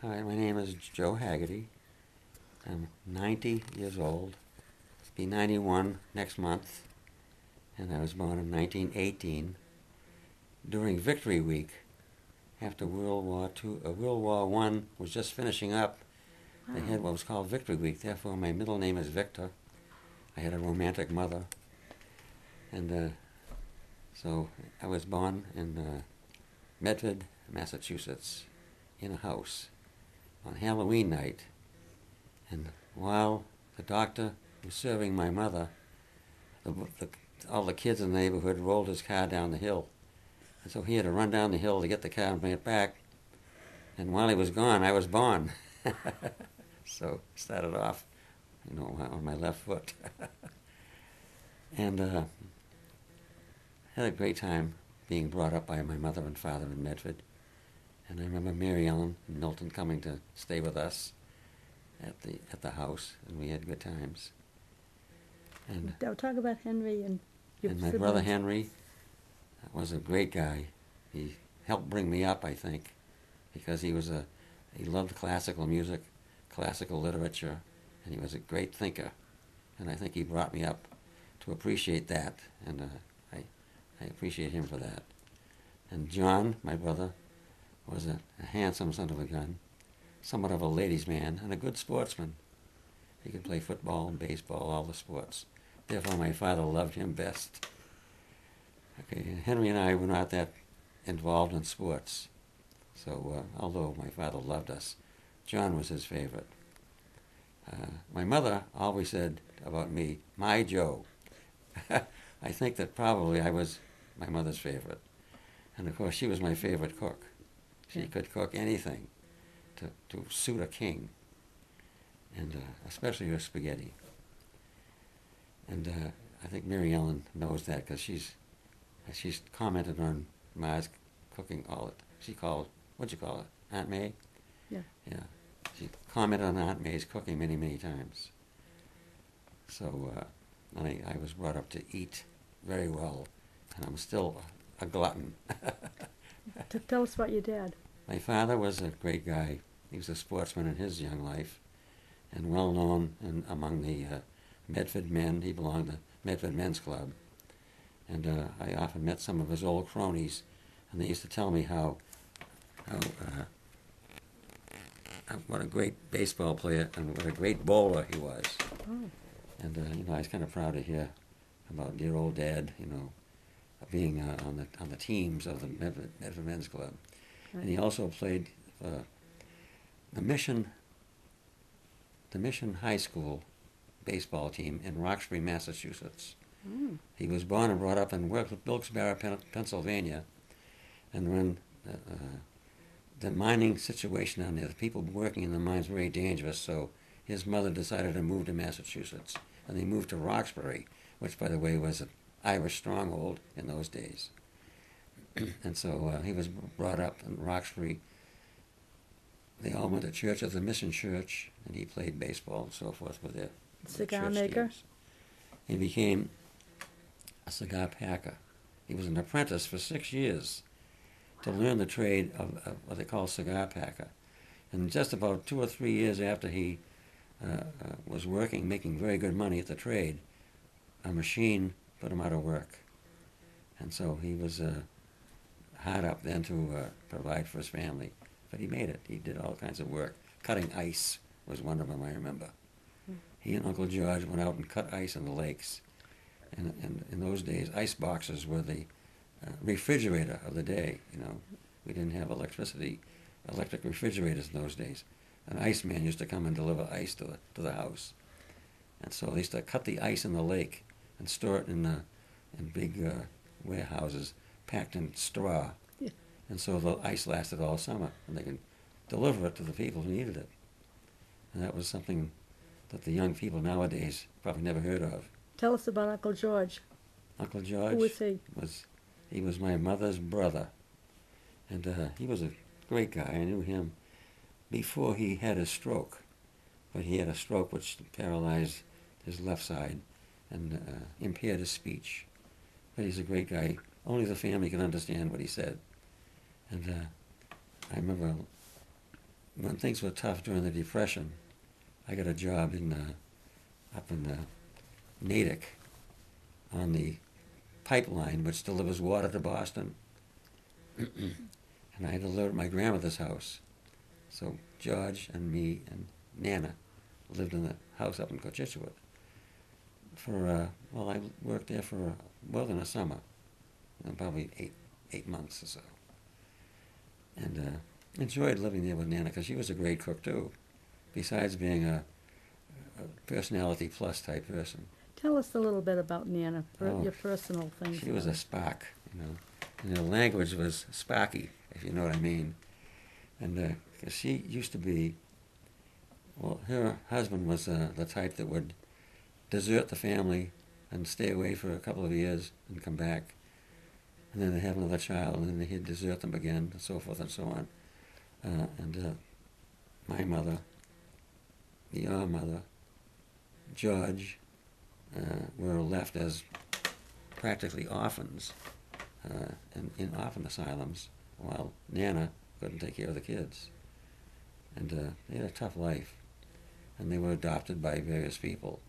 Hi, my name is Joe Haggerty. I'm 90 years old. Be 91 next month, and I was born in 1918 during Victory Week after World War II. World War I was just finishing up. They had what was called Victory Week. Therefore, my middle name is Victor. I had a romantic mother, and so I was born in Medford, Massachusetts, in a house on Halloween night. And while the doctor was serving my mother, all the kids in the neighborhood rolled his car down the hill. And so he had to run down the hill to get the car and bring it back. And while he was gone, I was born. So started off, on my left foot. And had a great time being brought up by my mother and father in Medford. And I remember Maryellen and Milton coming to stay with us at the house, and we had good times. And Now talk about Henry and your my siblings. brother Henry was a great guy. He helped bring me up, I think, because he loved classical music, classical literature, and he was a great thinker. And I think he brought me up to appreciate that, and I appreciate him for that. And John, my brother, was a handsome son of a gun, somewhat of a ladies' man, and a good sportsman. He could play football and baseball, all the sports. Therefore, my father loved him best. Okay, Henry and I were not that involved in sports. So, although my father loved us, John was his favorite. My mother always said about me, "My Joe." I think that probably I was my mother's favorite. And of course, she was my favorite cook. She could cook anything to suit a king, and especially her spaghetti. And I think Maryellen knows that because she's commented on Ma's cooking all it. She called, what'd you call it, Aunt May? Yeah. Yeah. She commented on Aunt May's cooking many, many times. So I was brought up to eat very well, and I'm still a glutton. Tell us about your dad. My father was a great guy. He was a sportsman in his young life, and well known among the Medford men. He belonged to Medford Men's Club, and I often met some of his old cronies, and they used to tell me how what a great baseball player and what a great bowler he was. Oh. And I was kind of proud to hear about dear old Dad, being on the teams of the Medford Men's Club. Right. And he also played the Mission High School baseball team in Roxbury, Massachusetts. Mm. He was born and brought up in Wilkes-Barre, Pennsylvania, and when the mining situation down there, the people working in the mines were very dangerous, so his mother decided to move to Massachusetts, and they moved to Roxbury, which, by the way, was an Irish stronghold in those days. And so he was brought up in Roxbury. They all went to church at the Mission Church, and he played baseball and so forth with their Cigar church maker? teams. He became a cigar packer. He was an apprentice for 6 years to learn the trade of what they call cigar packer. And just about 2 or 3 years after he was working, making very good money at the trade, a machine put him out of work. And so he was hard up then to provide for his family. But he made it. He did all kinds of work. Cutting ice was one of them, I remember. He and Uncle George went out and cut ice in the lakes. And in those days, ice boxes were the refrigerator of the day. We didn't have electric refrigerators in those days. An iceman used to come and deliver ice to the house. And so they used to cut the ice in the lake and store it in big warehouses packed in straw. Yeah. And so the ice lasted all summer, and they could deliver it to the people who needed it. And that was something that the young people nowadays probably never heard of. Tell us about Uncle George. Uncle George Who was he? He was my mother's brother, and he was a great guy. I knew him before he had a stroke, but he had a stroke which paralyzed his left side and impaired his speech. But he's a great guy. Only the family can understand what he said. And I remember when things were tough during the Depression, I got a job up in Natick on the pipeline which delivers water to Boston. And I delivered at my grandmother's house. So George and me and Nana lived in the house up in Cochituate. I worked there for more than a summer, probably eight months or so. And enjoyed living there with Nana because she was a great cook too, besides being a personality plus type person. Tell us a little bit about Nana, your personal things. She was a spark, and her language was sparky, if you know what I mean. And because she used to be, her husband was the type that would desert the family and stay away for a couple of years and come back. And then they'd have another child, and then he'd desert them again, and so forth and so on. My mother, your mother, George, were left as practically orphans in orphan asylums, while Nana couldn't take care of the kids. And they had a tough life, and they were adopted by various people.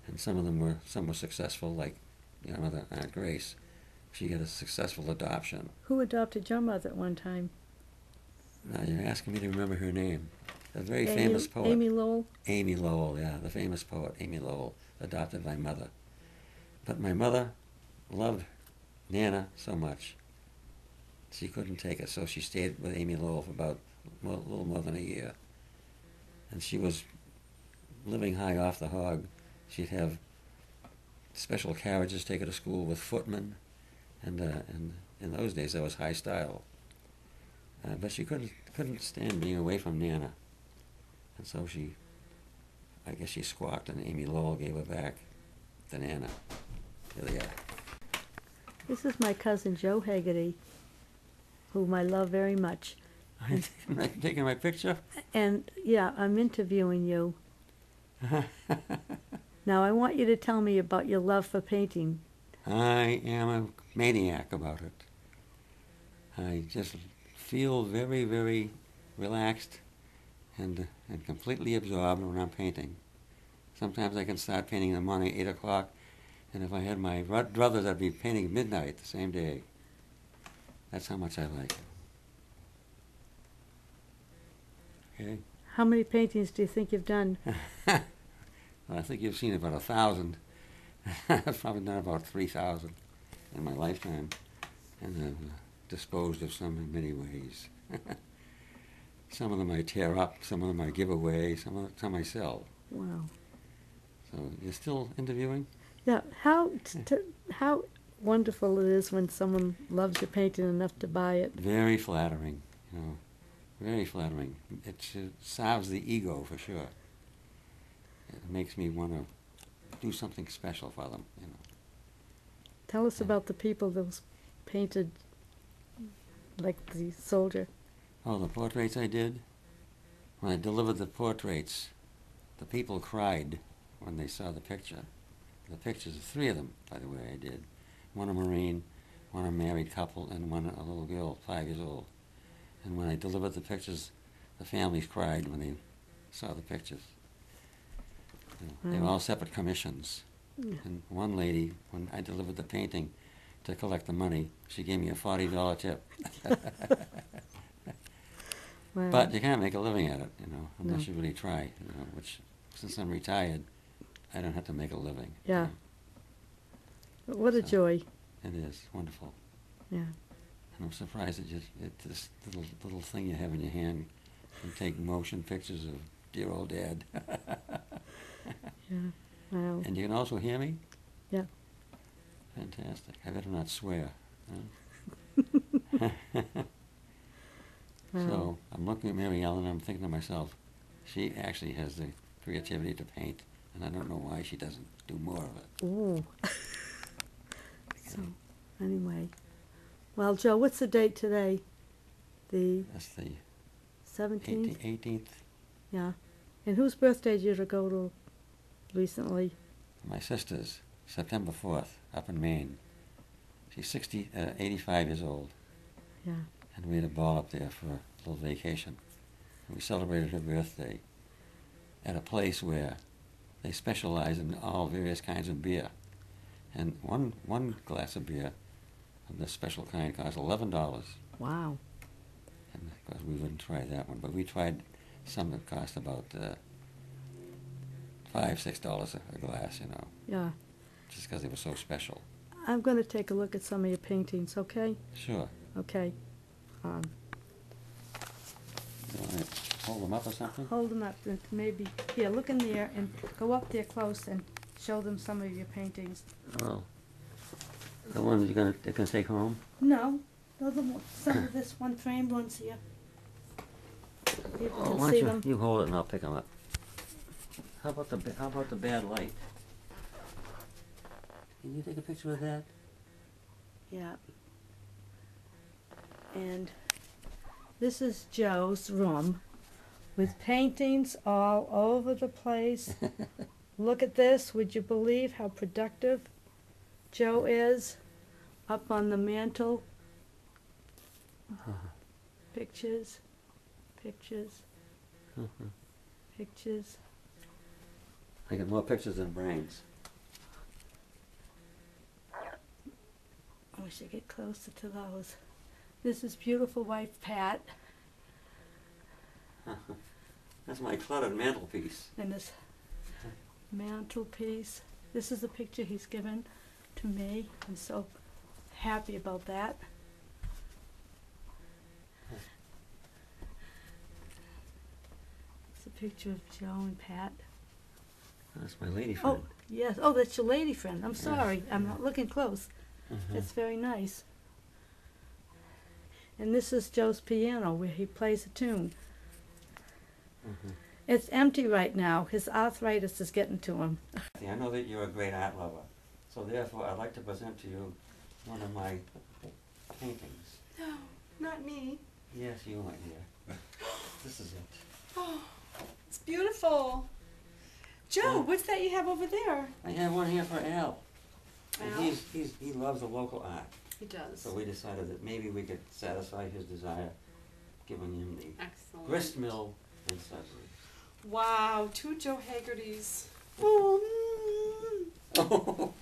And some were successful, like your mother, Aunt Grace. She had a successful adoption. Who adopted your mother at one time? Now you're asking me to remember her name. A very famous poet. Amy Lowell? Amy Lowell, yeah, the famous poet, Amy Lowell, adopted my mother. But my mother loved Nana so much, she couldn't take it, so she stayed with Amy Lowell for about a little more than a year. And she was living high off the hog. She'd have special carriages take her to school with footmen, and in those days that was high style. But she couldn't stand being away from Nana, and so I guess she squawked, and Amy Lowell gave her back to Nana. Here they are. This is my cousin Joe Haggerty, whom I love very much. I'm taking my picture? And yeah, I'm interviewing you. Now I want you to tell me about your love for painting. I am a maniac about it. I just feel very, very relaxed and completely absorbed when I'm painting. Sometimes I can start painting in the morning at 8 o'clock, and if I had my druthers, I'd be painting at midnight the same day. That's how much I like it. Okay. How many paintings do you think you've done? Well, I think you've seen about 1,000. I've probably done about 3,000 in my lifetime, and I've disposed of some in many ways. Some of them I tear up, some of them I give away, some I sell. Wow. So you're still interviewing? Yeah. How wonderful it is when someone loves your painting enough to buy it. Very flattering, very flattering. It salves the ego for sure. It makes me want to do something special for them, Tell us about the people that was painted like the soldier. Oh, the portraits I did? When I delivered the portraits, the people cried when they saw the picture. The pictures, 3 of them, by the way, I did. One a Marine, one a married couple, and one a little girl, 5 years old. And when I delivered the pictures, the families cried when they saw the pictures. They were all separate commissions. Yeah. And one lady, when I delivered the painting to collect the money, she gave me a $40 tip. Wow. But you can't make a living at it, unless No. you really try, which, since I'm retired, I don't have to make a living. Yeah. But what a So, joy. It is wonderful. Yeah. And I'm surprised that this little thing you have in your hand can take motion pictures of dear old Dad. Yeah. Wow. And you can also hear me? Yeah. Fantastic. I better not swear. Huh? Wow. So I'm looking at Maryellen and I'm thinking to myself, she actually has the creativity to paint, and I don't know why she doesn't do more of it. Ooh. So, anyway. Well, Joe, what's the date today? The That's the 17th? 18th. Yeah. And whose birthday did you go to recently? My sister's, September 4th, up in Maine. She's 85 years old. Yeah. And we had a ball up there for a little vacation. We celebrated her birthday at a place where they specialize in all various kinds of beer. And one glass of beer of this special kind cost $11. Wow. And of course we wouldn't try that one, but we tried some that cost about $5-6 a glass, you know, Yeah. just because they were so special. I'm going to take a look at some of your paintings, okay? Sure. Okay. You want to hold them up or something? Hold them up, and maybe, here, look in there and go up there close and show them some of your paintings. Oh. The ones they're gonna take home? No, those are some of this one framed ones here. People Oh, can why see don't them. you hold it and I'll pick them up. How about the bad light? Can you take a picture of that? Yeah. And this is Joe's room with paintings all over the place. Look at this. Would you believe how productive Joe is? Up on the mantle. Pictures, pictures, pictures. I get more pictures than brains. I wish I could get closer to those. This is beautiful wife Pat, That's my cluttered mantelpiece. and this mantelpiece. This is a picture he's given to me. I'm so happy about that. It's a picture of Joe and Pat. That's my lady friend. Oh, yes. Oh, that's your lady friend. I'm Yeah. sorry. I'm not looking close. It's very nice. And this is Joe's piano where he plays a tune. It's empty right now. His arthritis is getting to him. I know that you're a great art lover, so therefore I'd like to present to you one of my paintings. No, not me. Yes, you, my dear. This is it. Oh, it's beautiful. Joe, what's that you have over there? I have one here for Al. And Al? he loves the local art. He does. So we decided that maybe we could satisfy his desire, giving him the Excellent. grist mill in Sudbury. Wow, 2 Joe Haggertys. Oh, Oh,